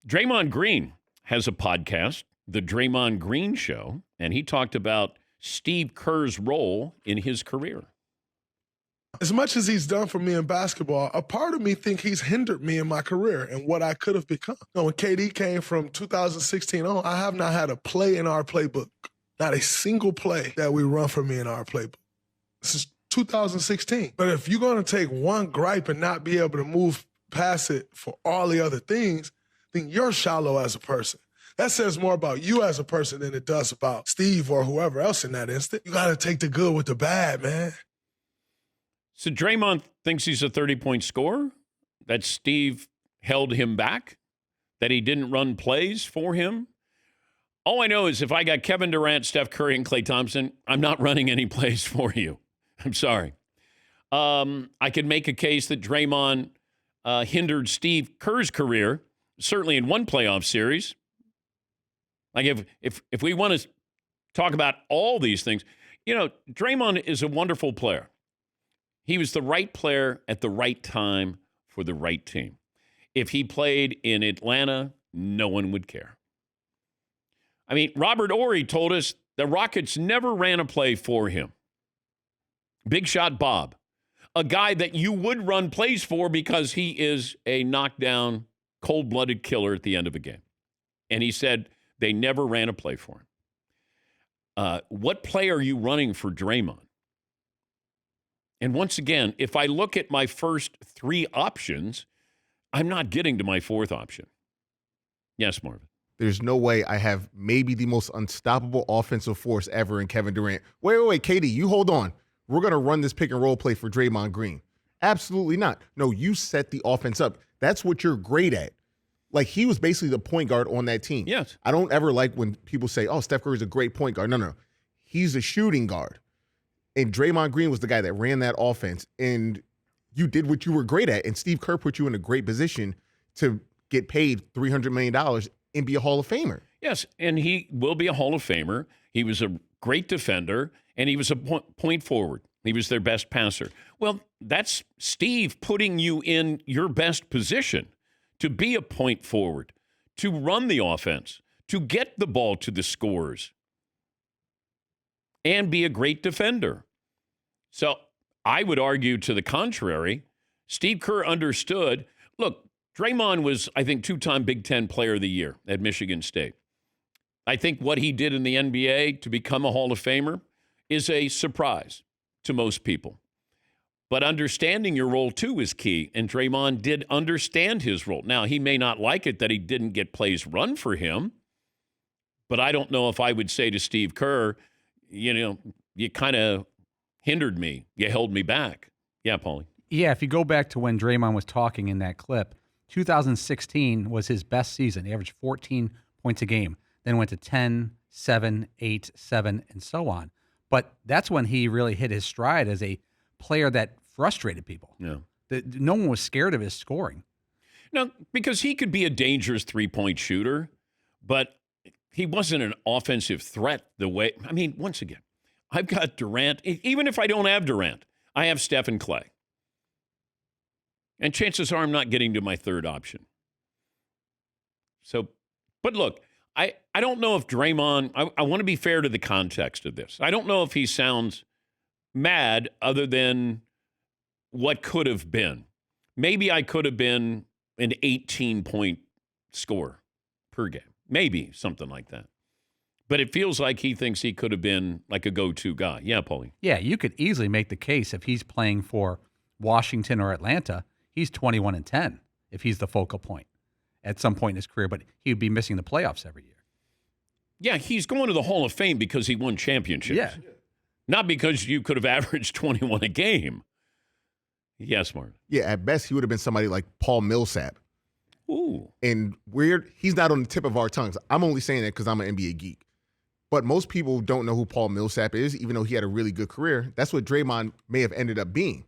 Draymond Green has a podcast, The Draymond Green Show, and he talked about Steve Kerr's role in his career. As much as he's done for me in basketball, a part of me think he's hindered me in my career and what I could have become. When KD came from 2016 on, I have not had a play in our playbook, not a single play that we run for me in our playbook. This is 2016. But if you're going to take one gripe and not be able to move past it for all the other things, then you're shallow as a person. That says more about you as a person than it does about Steve or whoever else in that instant. You got to take the good with the bad, man. So Draymond thinks he's a 30-point scorer, that Steve held him back, that he didn't run plays for him. All I know is if I got Kevin Durant, Steph Curry, and Klay Thompson, I'm not running any plays for you. I'm sorry. I could make a case that Draymond hindered Steve Kerr's career, certainly in one playoff series. Like if we want to talk about all these things, Draymond is a wonderful player. He was the right player at the right time for the right team. If he played in Atlanta, no one would care. I mean, Robert Horry told us the Rockets never ran a play for him. Big Shot Bob, a guy that you would run plays for because he is a knockdown, cold-blooded killer at the end of a game. And he said they never ran a play for him. What play are you running for Draymond? And once again, if I look at my first three options, I'm not getting to my fourth option. Yes, Marvin. There's no way I have maybe the most unstoppable offensive force ever in Kevin Durant. Wait, KD, you hold on. We're going to run this pick and roll play for Draymond Green. Absolutely not. No, you set the offense up. That's what you're great at. Like, he was basically the point guard on that team. Yes. I don't ever like when people say, oh, Steph Curry's a great point guard. No. He's a shooting guard. And Draymond Green was the guy that ran that offense. And you did what you were great at. And Steve Kerr put you in a great position to get paid $300 million and be a Hall of Famer. Yes, and he will be a Hall of Famer. He was a great defender, and he was a point forward. He was their best passer. Well, that's Steve putting you in your best position to be a point forward, to run the offense, to get the ball to the scorers, and be a great defender. So I would argue to the contrary. Steve Kerr understood, look, Draymond was, I think, two-time Big Ten Player of the Year at Michigan State. I think what he did in the NBA to become a Hall of Famer is a surprise to most people. But understanding your role, too, is key, and Draymond did understand his role. Now, he may not like it that he didn't get plays run for him, but I don't know if I would say to Steve Kerr, you kind of hindered me. You held me back. Yeah, Paulie. Yeah, if you go back to when Draymond was talking in that clip, 2016 was his best season. He averaged 14 points a game, then went to 10, 7, 8, 7, and so on. But that's when he really hit his stride as a player that frustrated people. Yeah. No one was scared of his scoring. No, because he could be a dangerous three-point shooter, but he wasn't an offensive threat the way. I mean, once again, I've got Durant. Even if I don't have Durant, I have Steph and Klay. And chances are I'm not getting to my third option. So, but look, I don't know if Draymond, I want to be fair to the context of this. I don't know if he sounds mad other than what could have been. Maybe I could have been an 18-point scorer per game. Maybe something like that. But it feels like he thinks he could have been like a go-to guy. Yeah, Paulie. Yeah, you could easily make the case if he's playing for Washington or Atlanta, he's 21-10 if he's the focal point at some point in his career, but he would be missing the playoffs every year. Yeah, he's going to the Hall of Fame because he won championships. Yeah. Not because you could have averaged 21 a game. Yes, Martin. Yeah, at best, he would have been somebody like Paul Millsap. Ooh. And he's not on the tip of our tongues. I'm only saying that because I'm an NBA geek. But most people don't know who Paul Millsap is, even though he had a really good career. That's what Draymond may have ended up being.